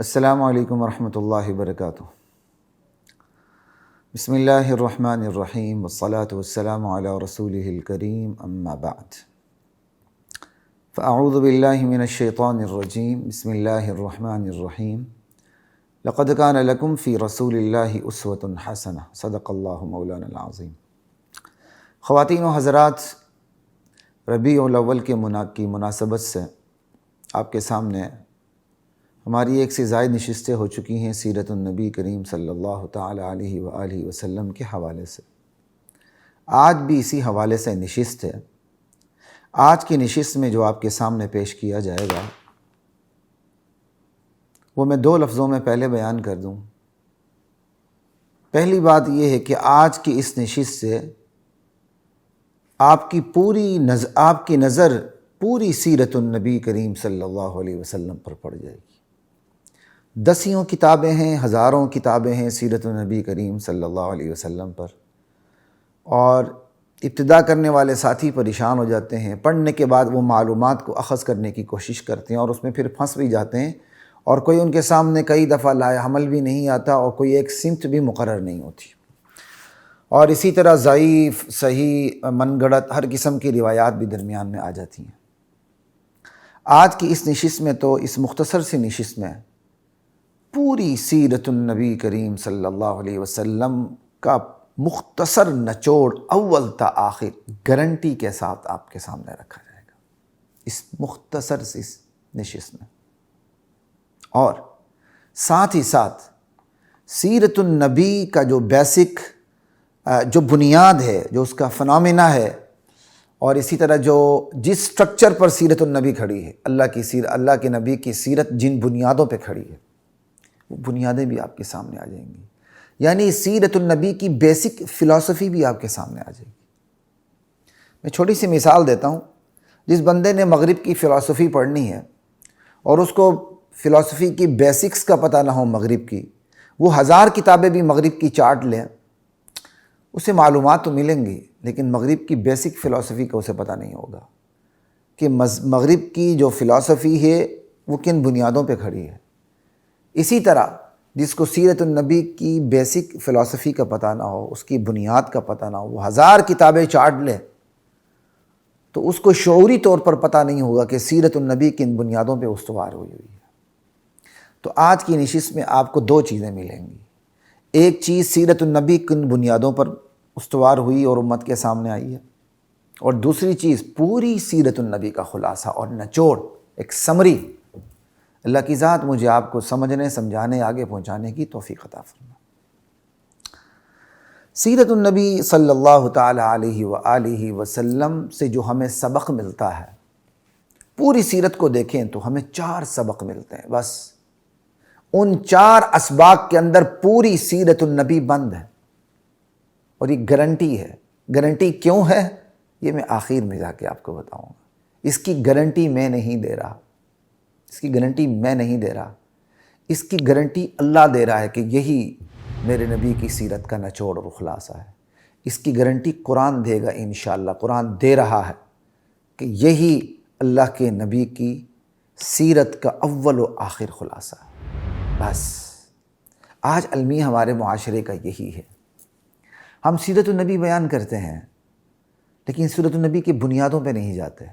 السلام علیکم ورحمۃ اللہ وبرکاتہ۔ بسم اللہ الرحمن الرحیم والصلاة والسلام علی رسولہ الکریم، اما بعد فاعوذ باللہ من الشیطان الرجیم، بسم اللہ الرحمن الرحیم۔ لقد کان لکم فی رسول اللہ اسوۃ حسنہ، صدق اللہ مولانا العظیم۔ خواتین و حضرات، ربیع الاول کی مناسبت سے آپ کے سامنے ہماری ایک سے زائد نشستیں ہو چکی ہیں سیرت النبی کریم صلی اللہ تعالی علیہ وآلہ وسلم کے حوالے سے۔ آج بھی اسی حوالے سے نشست ہے۔ آج کی نشست میں جو آپ کے سامنے پیش کیا جائے گا وہ میں دو لفظوں میں پہلے بیان کر دوں۔ پہلی بات یہ ہے کہ آج کی اس نشست سے آپ کی نظر پوری سیرت النبی کریم صلی اللہ علیہ وسلم پر پڑ جائے گی۔ دسیوں کتابیں ہیں، ہزاروں کتابیں ہیں سیرت النبی کریم صلی اللہ علیہ وسلم پر، اور ابتدا کرنے والے ساتھی پریشان ہو جاتے ہیں۔ پڑھنے کے بعد وہ معلومات کو اخذ کرنے کی کوشش کرتے ہیں اور اس میں پھر پھنس بھی جاتے ہیں، اور کوئی ان کے سامنے کئی دفعہ لائے حمل بھی نہیں آتا اور کوئی ایک سمت بھی مقرر نہیں ہوتی، اور اسی طرح ضعیف، صحیح، من گھڑت ہر قسم کی روایات بھی درمیان میں آ جاتی ہیں۔ آج کی اس نشست میں تو اس مختصر سی نشست میں پوری سیرت النبی کریم صلی اللہ علیہ وسلم کا مختصر نچوڑ اول تا آخر گارنٹی کے ساتھ آپ کے سامنے رکھا جائے گا اس مختصر سی نشست میں، اور ساتھ ہی ساتھ سیرت النبی کا جو بیسک جو بنیاد ہے، جو اس کا فنامنا ہے، اور اسی طرح جس سٹرکچر پر سیرت النبی کھڑی ہے، اللہ کے نبی کی سیرت جن بنیادوں پہ کھڑی ہے، وہ بنیادیں بھی آپ کے سامنے آ جائیں گی۔ یعنی سیرت النبی کی بیسک فلسفی بھی آپ کے سامنے آ جائے گی۔ میں چھوٹی سی مثال دیتا ہوں۔ جس بندے نے مغرب کی فلسفی پڑھنی ہے اور اس کو فلسفی کی بیسکس کا پتہ نہ ہو مغرب کی، وہ 1000 کتابیں بھی مغرب کی چاٹ لیں، اسے معلومات تو ملیں گی، لیکن مغرب کی بیسک فلسفی کا اسے پتہ نہیں ہوگا کہ مغرب کی جو فلسفی ہے وہ کن بنیادوں پہ کھڑی ہے۔ اسی طرح جس کو سیرت النبی کی بیسک فلسفی کا پتہ نہ ہو، اس کی بنیاد کا پتہ نہ ہو، وہ 1000 کتابیں چاٹ لے تو اس کو شعوری طور پر پتہ نہیں ہوگا کہ سیرت النبی کن بنیادوں پہ استوار ہوئی ہے۔ تو آج کی نشست میں آپ کو دو چیزیں ملیں گی۔ ایک چیز سیرت النبی کن بنیادوں پر استوار ہوئی اور امت کے سامنے آئی ہے، اور دوسری چیز پوری سیرت النبی کا خلاصہ اور نچوڑ، ایک سمری۔ اللہ کی ذات مجھے آپ کو سمجھنے، سمجھانے، آگے پہنچانے کی توفیق عطا فرمائے۔ سیرت النبی صلی اللہ تعالی علیہ وآلہ وسلم سے جو ہمیں سبق ملتا ہے، پوری سیرت کو دیکھیں تو ہمیں 4 سبق ملتے ہیں بس۔ ان 4 اسباق کے اندر پوری سیرت النبی بند ہے، اور یہ گارنٹی ہے۔ گارنٹی کیوں ہے یہ میں آخر میں جا کے آپ کو بتاؤں گا۔ اس کی گارنٹی میں نہیں دے رہا، اس کی گارنٹی اللہ دے رہا ہے کہ یہی میرے نبی کی سیرت کا نچوڑ اور خلاصہ ہے۔ اس کی گارنٹی قرآن دے گا انشاءاللہ۔ قرآن دے رہا ہے کہ یہی اللہ کے نبی کی سیرت کا اول و آخر خلاصہ ہے۔ بس آج المیہ ہمارے معاشرے کا یہی ہے۔ ہم سیرت النبی بیان کرتے ہیں، لیکن سیرت النبی کی بنیادوں پہ نہیں جاتے،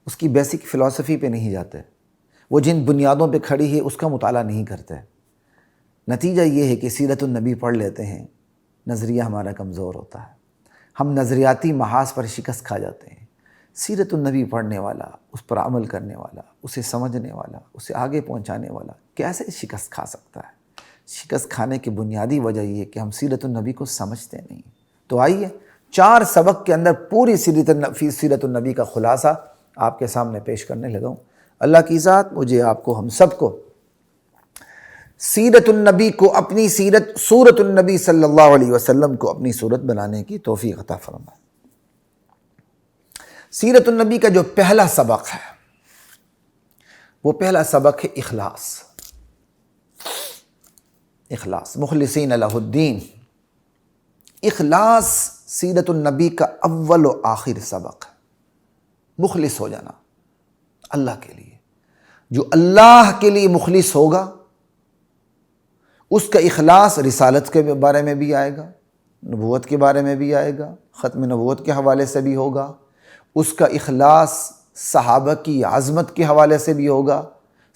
اس کی بیسک فلسفی پہ نہیں جاتے، وہ جن بنیادوں پہ کھڑی ہے اس کا مطالعہ نہیں کرتے۔ نتیجہ یہ ہے کہ سیرت النبی پڑھ لیتے ہیں، نظریہ ہمارا کمزور ہوتا ہے، ہم نظریاتی محاذ پر شکست کھا جاتے ہیں۔ سیرت النبی پڑھنے والا، اس پر عمل کرنے والا، اسے سمجھنے والا، اسے آگے پہنچانے والا کیسے شکست کھا سکتا ہے؟ شکست کھانے کی بنیادی وجہ یہ ہے کہ ہم سیرت النبی کو سمجھتے نہیں۔ تو آئیے 4 سبق کے اندر پوری سیرت النبی کا خلاصہ آپ کے سامنے پیش کرنے لگا ہوں۔ اللہ کی ذات مجھے، آپ کو، ہم سب کو سیرت النبی کو اپنی سیرت، سورت النبی صلی اللہ علیہ وسلم کو اپنی صورت بنانے کی توفیق عطا فرمائے۔ سیرت النبی کا جو پہلا سبق ہے، وہ پہلا سبق ہے اخلاص، مخلصین لہ الدین۔ اخلاص سیرت النبی کا اول و آخر سبق ہے۔ مخلص ہو جانا اللہ کے لیے، جو اللہ کے لیے مخلص ہوگا اس کا اخلاص رسالت کے بارے میں بھی آئے گا، نبوت کے بارے میں بھی آئے گا، ختم نبوت کے حوالے سے بھی ہوگا، اس کا اخلاص صحابہ کی عظمت کے حوالے سے بھی ہوگا،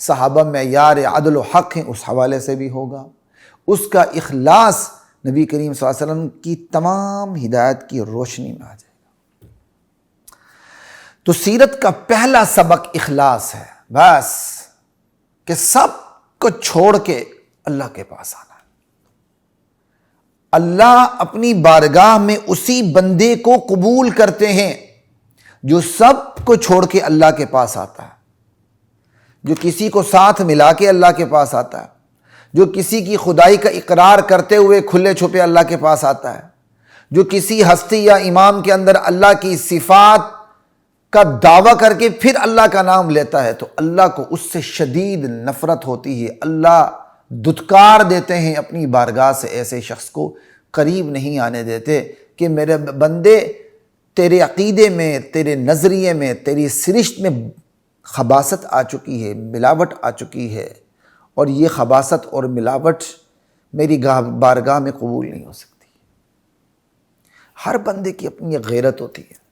صحابہ معیار عدل و حق ہیں اس حوالے سے بھی ہوگا، اس کا اخلاص نبی کریم صلی اللہ علیہ وسلم کی تمام ہدایت کی روشنی میں آ جائے گا۔ تو سیرت کا پہلا سبق اخلاص ہے، بس کہ سب کو چھوڑ کے اللہ کے پاس آنا ہے۔ اللہ اپنی بارگاہ میں اسی بندے کو قبول کرتے ہیں جو سب کو چھوڑ کے اللہ کے پاس آتا ہے، جو کسی کو ساتھ ملا کے اللہ کے پاس آتا ہے، جو کسی کی خدائی کا اقرار کرتے ہوئے کھلے چھپے اللہ کے پاس آتا ہے، جو کسی ہستی یا امام کے اندر اللہ کی صفات کا دعویٰ کر کے پھر اللہ کا نام لیتا ہے، تو اللہ کو اس سے شدید نفرت ہوتی ہے۔ اللہ دھتکار دیتے ہیں اپنی بارگاہ سے، ایسے شخص کو قریب نہیں آنے دیتے کہ میرے بندے تیرے عقیدے میں، تیرے نظریے میں، تیری سرشت میں خباثت آ چکی ہے، ملاوٹ آ چکی ہے، اور یہ خباثت اور ملاوٹ میری بارگاہ میں قبول نہیں ہو سکتی۔ ہر بندے کی اپنی غیرت ہوتی ہے۔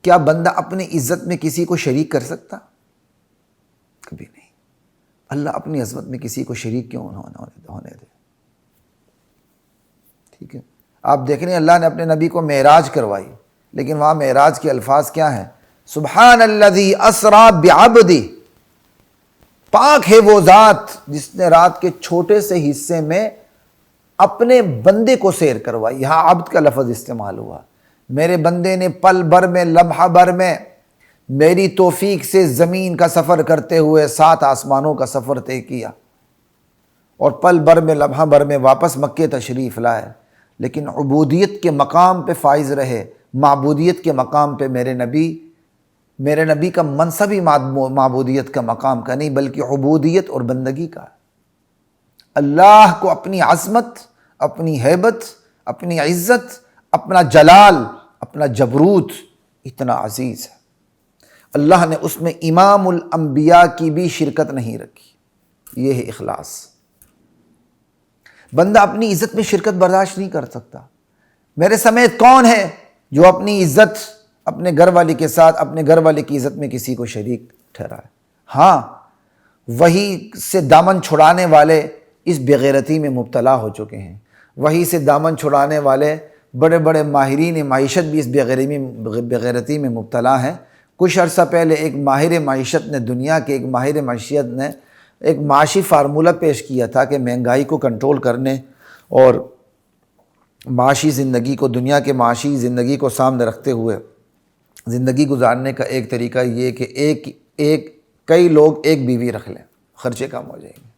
کیا بندہ اپنی عزت میں کسی کو شریک کر سکتا؟ کبھی نہیں۔ اللہ اپنی عظمت میں کسی کو شریک کیوں ہونے دے؟ ٹھیک ہے، آپ دیکھ رہے ہیں اللہ نے اپنے نبی کو معراج کروائی، لیکن وہاں معراج کے الفاظ کیا ہیں؟ سبحان الذی اسریٰ بعبدہ، پاک ہے وہ ذات جس نے رات کے چھوٹے سے حصے میں اپنے بندے کو سیر کروائی۔ یہاں عبد کا لفظ استعمال ہوا، میرے بندے نے پل بھر میں، لمحہ بھر میں میری توفیق سے زمین کا سفر کرتے ہوئے 7 آسمانوں کا سفر طے کیا، اور پل بھر میں، لمحہ بھر میں واپس مکے تشریف لائے، لیکن عبودیت کے مقام پہ فائز رہے۔ معبودیت کے مقام پہ میرے نبی کا منصب ہی معبودیت کا مقام کا نہیں، بلکہ عبودیت اور بندگی کا۔ اللہ کو اپنی عظمت، اپنی ہیبت، اپنی عزت، اپنا جلال، اپنا جبروت اتنا عزیز ہے، اللہ نے اس میں امام الانبیاء کی بھی شرکت نہیں رکھی۔ یہ ہے اخلاص۔ بندہ اپنی عزت میں شرکت برداشت نہیں کر سکتا۔ میرے سمیت کون ہے جو اپنی عزت اپنے گھر والے کے ساتھ، اپنے گھر والے کی عزت میں کسی کو شریک ٹھہرائے؟ ہاں، وہی سے دامن چھڑانے والے اس بغیرتی میں مبتلا ہو چکے ہیں، وہی سے دامن چھڑانے والے بڑے بڑے ماہرین معیشت بھی اس بغیرتی میں مبتلا ہیں۔ کچھ عرصہ پہلے ایک ماہر معیشت نے، دنیا کے ایک ماہر معیشت نے ایک معاشی فارمولہ پیش کیا تھا کہ مہنگائی کو کنٹرول کرنے اور معاشی زندگی کو، دنیا کے معاشی زندگی کو سامنے رکھتے ہوئے زندگی گزارنے کا ایک طریقہ یہ کہ کئی لوگ ایک بیوی رکھ لیں، خرچے کم ہو جائیں گے۔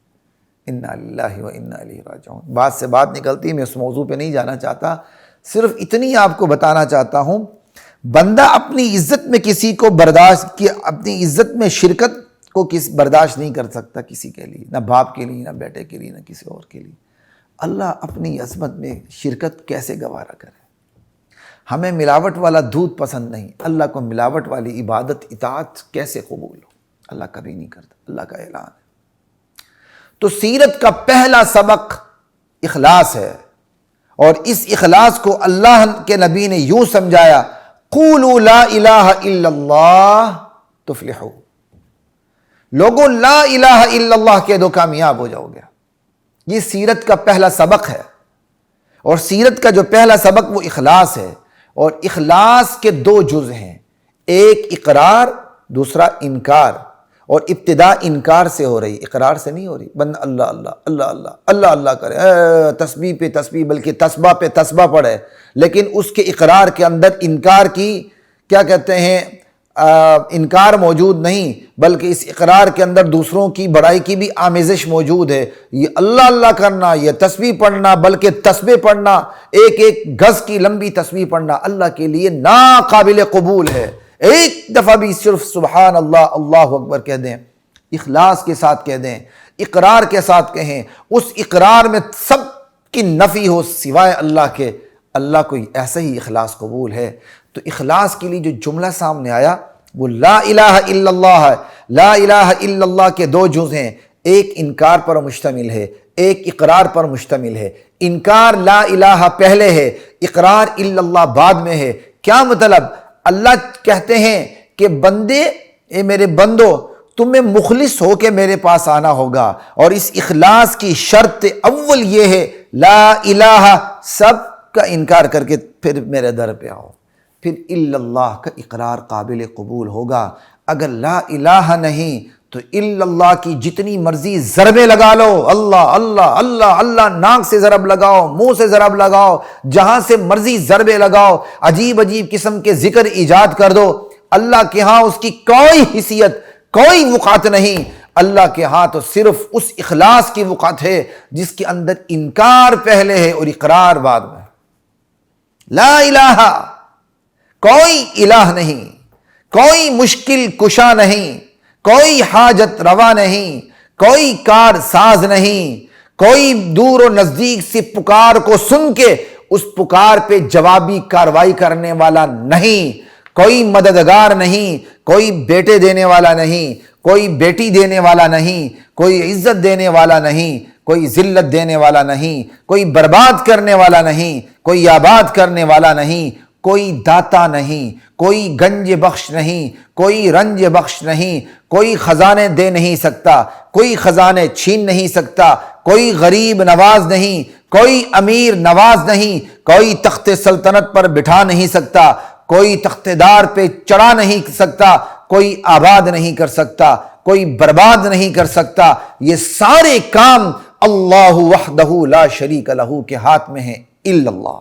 انا للہ و انا الیہ راجعون۔ بات سے بات نکلتی، میں اس موضوع پہ نہیں جانا چاہتا، صرف اتنی آپ کو بتانا چاہتا ہوں، بندہ اپنی عزت میں کسی کو اپنی عزت میں شرکت کو برداشت نہیں کر سکتا کسی کے لیے، نہ باپ کے لیے، نہ بیٹے کے لیے، نہ کسی اور کے لیے۔ اللہ اپنی عظمت میں شرکت کیسے گوارا کرے؟ ہمیں ملاوٹ والا دودھ پسند نہیں، اللہ کو ملاوٹ والی عبادت اطاعت کیسے قبول ہو؟ اللہ کبھی نہیں کرتا، اللہ کا اعلان ہے۔ تو سیرت کا پہلا سبق اخلاص ہے، اور اس اخلاص کو اللہ کے نبی نے یوں سمجھایا، قولوا لا الہ الا اللہ تفلحوا، لوگوں لا الہ الا اللہ کہہ دو کامیاب ہو جاؤ گے۔ یہ سیرت کا پہلا سبق ہے، اور سیرت کا جو پہلا سبق وہ اخلاص ہے، اور اخلاص کے 2 جز ہیں، ایک اقرار، دوسرا انکار، اور ابتدا انکار سے ہو رہی، اقرار سے نہیں ہو رہی۔ بندہ اللہ اللہ اللہ اللہ اللہ اللہ کرے، تسبیح پہ تسبیح، بلکہ تسبیح پہ تسبیح پڑھے، لیکن اس کے اقرار کے اندر انکار کی کیا کہتے ہیں انکار موجود نہیں، بلکہ اس اقرار کے اندر دوسروں کی بڑائی کی بھی آمیزش موجود ہے۔ یہ اللہ اللہ کرنا، یہ تسبیح پڑھنا، بلکہ تسبیح پڑھنا، ایک ایک گز کی لمبی تسبیح پڑھنا اللہ کے لیے ناقابل قبول ہے۔ ایک دفعہ بھی صرف سبحان اللہ، اللہ اکبر کہہ دیں، اخلاص کے ساتھ کہہ دیں، اقرار کے ساتھ کہیں، اس اقرار میں سب کی نفی ہو سوائے اللہ کے، اللہ کو ایسا ہی اخلاص قبول ہے۔ تو اخلاص کے لیے جو جملہ سامنے آیا وہ لا الہ الا اللہ ہے، لا الہ الا اللہ کے دو جز ہیں، ایک انکار پر مشتمل ہے، ایک اقرار پر مشتمل ہے۔ انکار لا الہ پہلے ہے، اقرار الا اللہ بعد میں ہے۔ کیا مطلب؟ اللہ کہتے ہیں کہ بندے، اے میرے بندو، تمہیں مخلص ہو کے میرے پاس آنا ہوگا، اور اس اخلاص کی شرط اول یہ ہے لا الہ، سب کا انکار کر کے پھر میرے در پہ آؤ، پھر الا اللہ کا اقرار قابل قبول ہوگا۔ اگر لا الہ نہیں تو الا اللہ کی جتنی مرضی ضربیں لگا لو، اللہ اللہ اللہ اللہ، ناک سے ضرب لگاؤ، منہ سے ضرب لگاؤ، جہاں سے مرضی ضربیں لگاؤ، عجیب عجیب قسم کے ذکر ایجاد کر دو، اللہ کے ہاں اس کی کوئی حیثیت، کوئی وقعت نہیں۔ اللہ کے ہاں تو صرف اس اخلاص کی وقعت ہے جس کے اندر انکار پہلے ہے اور اقرار بعد میں۔ لا الہ، کوئی الہ نہیں، کوئی مشکل کشا نہیں، کوئی حاجت روا نہیں، کوئی کار ساز نہیں، کوئی دور و نزدیک سے پکار کو سن کے اس پکار پہ جوابی کاروائی کرنے والا نہیں، کوئی مددگار نہیں، کوئی بیٹے دینے والا نہیں، کوئی بیٹی دینے والا نہیں، کوئی عزت دینے والا نہیں، کوئی ذلت دینے والا نہیں، کوئی برباد کرنے والا نہیں، کوئی آباد کرنے والا نہیں، کوئی داتا نہیں، کوئی گنج بخش نہیں، کوئی رنج بخش نہیں، کوئی خزانے دے نہیں سکتا، کوئی خزانے چھین نہیں سکتا، کوئی غریب نواز نہیں، کوئی امیر نواز نہیں، کوئی تخت سلطنت پر بٹھا نہیں سکتا، کوئی تخت دار پہ چڑھا نہیں سکتا، کوئی آباد نہیں کر سکتا، کوئی برباد نہیں کر سکتا۔ یہ سارے کام اللہ وحدہ لا شریک لہ کے ہاتھ میں ہیں، الا اللہ۔